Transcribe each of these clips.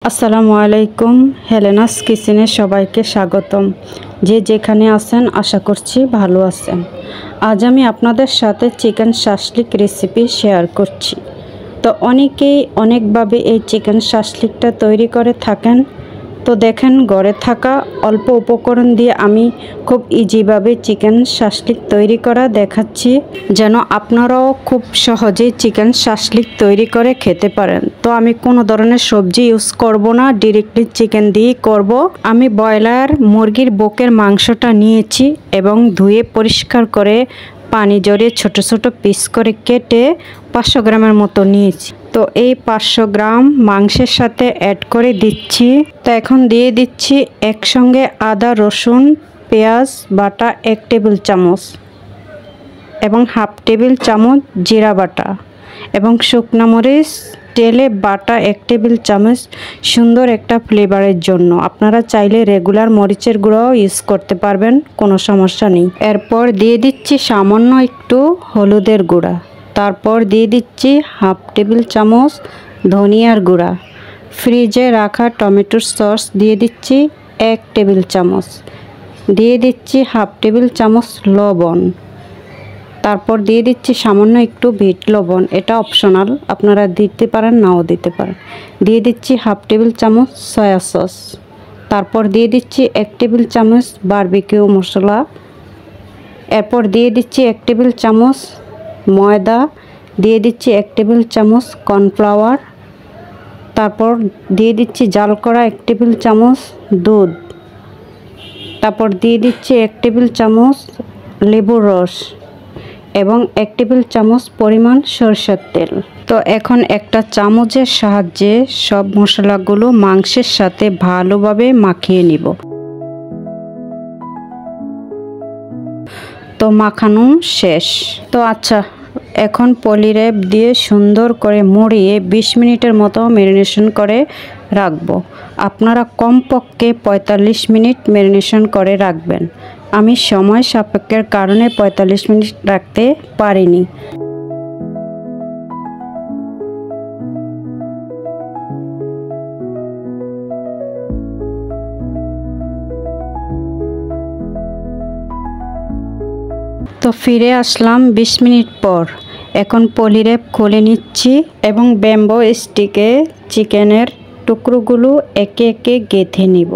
আসসালামু আলাইকুম। হেলেনাস কিচেনে সবাইকে স্বাগতম। যে যেখানে আছেন আশা করছি ভালো আছেন। আজ আমি আপনাদের সাথে চিকেন শাসলিক রেসিপি শেয়ার করছি। তো অনেকেই অনেকভাবে এই চিকেন শাসলিকটা তৈরি করে থাকেন। তো দেখেন, ঘরে থাকা অল্প উপকরণ দিয়ে আমি খুব ইজিভাবে চিকেন শাসলিক তৈরি করা দেখাচ্ছি, যেন আপনারাও খুব সহজেই চিকেন শাসলিক তৈরি করে খেতে পারেন। তো আমি কোনো ধরনের সবজি ইউজ করব না, ডিরেক্টলি চিকেন দিয়েই করব। আমি ব্রয়লার মুরগির বুকের মাংসটা নিয়েছি এবং ধুয়ে পরিষ্কার করে পানি জড়িয়ে ছোট ছোট পিস করে কেটে 500 গ্রামের মতো নিয়েছি। তো এই 500 গ্রাম মাংসের সাথে অ্যাড করে দিচ্ছি। তো এখন দিয়ে দিচ্ছি একসঙ্গে আদা রসুন পেঁয়াজ বাটা 1 টেবিল চামচ এবং হাফ টেবিল চামচ জিরা বাটা এবং শুকনো মরিচ তেলে বাটা 1 টেবিল চামচ, সুন্দর একটা ফ্লেভারের জন্য। আপনারা চাইলে রেগুলার মরিচের গুঁড়াও ইউজ করতে পারবেন, কোনো সমস্যা নেই। এরপর দিয়ে দিচ্ছি সামান্য একটু হলুদের গুঁড়া, তারপর দিয়ে দিচ্ছি হাফ টেবিল চামচ ধনিয়ার গুঁড়া, ফ্রিজে রাখা টমেটোর সস দিয়ে দিচ্ছি 1 টেবিল চামচ, দিয়ে দিচ্ছি হাফ টেবিল চামচ লবণ, তারপর দিয়ে দিচ্ছি সামান্য একটু বিট লবণ, এটা অপশনাল, আপনারা দিতে পারেন নাও দিতে পারেন। দিয়ে দিচ্ছি হাফ টেবিল চামচ সয়া সস, তারপর দিয়ে দিচ্ছি 1 টেবিল চামচ বারবিকিউ মশলা, এরপর দিয়ে দিচ্ছি 1 টেবিল চামচ ময়দা, দিয়ে দিচ্ছি 1 টেবিল চামচ কর্নফ্লাওয়ার, তারপর দিয়ে দিচ্ছি জাল করা 1 টেবিল চামচ দুধ, তারপর দিয়ে দিচ্ছি 1 টেবিল চামচ লেবুর রস এবং 1 টেবিল চামচ পরিমাণ সরষের তেল। তো এখন একটা চামচের সাহায্যে সব মশলাগুলো মাংসের সাথে ভালোভাবে মাখিয়ে নিব। তো মাখানো শেষ। তো আচ্ছা, এখন পলির্যাপ দিয়ে সুন্দর করে মুড়িয়ে 20 মিনিটের মতো ম্যারিনেশন করে রাখবো। আপনারা কমপক্ষে 45 মিনিট ম্যারিনেশন করে রাখবেন। আমি সময় সাপেক্ষের কারণে 45 মিনিট রাখতে পারিনি। তো ফিরে আসলাম 20 মিনিট পর। এখন পলির্যাপ খুলে নিচ্ছি এবং ব্যাম্বো স্টিকে চিকেনের টুকরোগুলো একে একে গেঁথে নিব।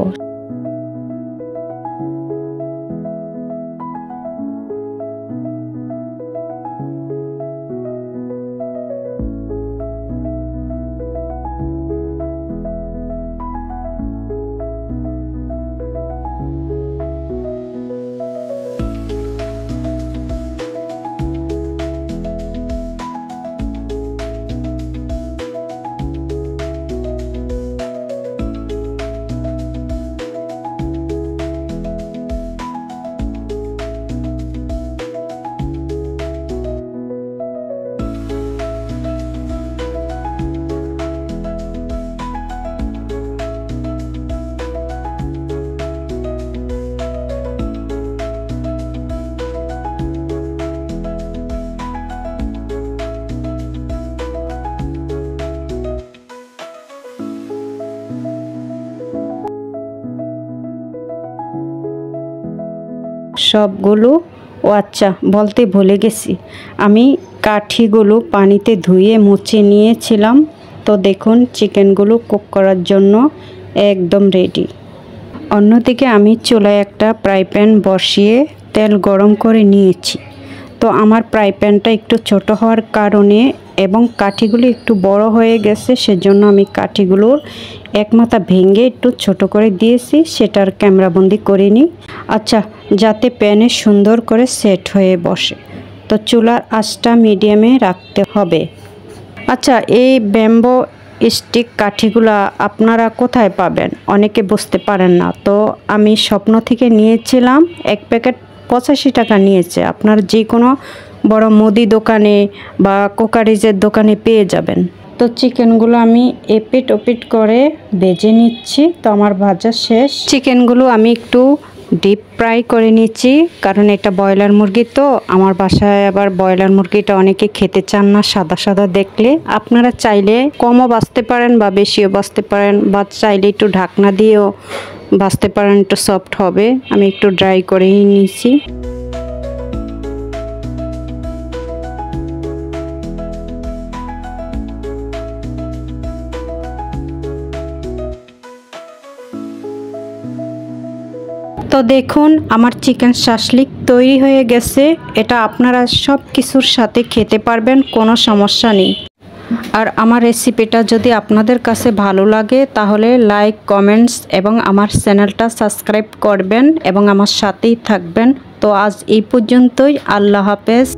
সবগুলো আচ্ছা বলতে ভুলে গেছি, আমি কাঠিগুলো পানিতে ধুয়ে মুছে নিয়েছিলাম। তো দেখুন, চিকেনগুলো কুক করার জন্য একদম রেডি। অন্যদিকে আমি চুলায় একটা ফ্রাই প্যান বসিয়ে তেল গরম করে নিয়েছি। তো আমার ফ্রাই প্যানটা একটু ছোট হওয়ার কারণে এবং কাঠিগুলো একটু বড় হয়ে গেছে, সেজন্য আমি কাঠিগুলোর এক মাথা ভেঙে একটু ছোট করে দিয়েছি, সেটার ক্যামেরাবন্দি করিনি। আচ্ছা, যাতে প্যানে সুন্দর করে সেট হয়ে বসে। তো চুলার আঁচটা মিডিয়ামে রাখতে হবে। আচ্ছা, এই ব্যাম্বো স্টিক কাঠিগুলা আপনারা কোথায় পাবেন? অনেকে বুঝতে পারেন না। তো আমি স্বপ্ন থেকে নিয়েছিলাম, 1 প্যাকেট 85 টাকা নিয়েছে। আপনার যে কোনো বড় মুদি দোকানে বা কোকারিজের দোকানে পেয়ে যাবেন। তো চিকেনগুলো আমি এপিট ওপিট করে ভেজে নিচ্ছি। তো আমার ভাজা শেষ। চিকেনগুলো আমি একটু ডিপ ফ্রাই করে নিচ্ছি, কারণ এটা ব্রয়লার মুরগি তো আমার বাসায় আবার ব্রয়লার মুরগিটা অনেকে খেতে চান না সাদা সাদা দেখলে। আপনারা চাইলে কমও বাছতে পারেন বা বেশিও বাছতে পারেন, বা চাইলে একটু ঢাকনা দিয়েও বাছতে পারেন, একটু সফট হবে। আমি একটু ড্রাই করেই নিয়েছি। তো দেখুন আমার চিকেন শাসলিক তৈরি হয়ে গেছে। এটা আপনারা সব কিছুর সাথে খেতে পারবেন, কোনো সমস্যা নেই। আর আমার রেসিপিটা যদি আপনাদের কাছে ভালো লাগে তাহলে লাইক, কমেন্টস এবং আমার চ্যানেলটা সাবস্ক্রাইব করবেন এবং আমার সাথেই থাকবেন। তো আজ এই পর্যন্তই। আল্লাহ হাফেজ।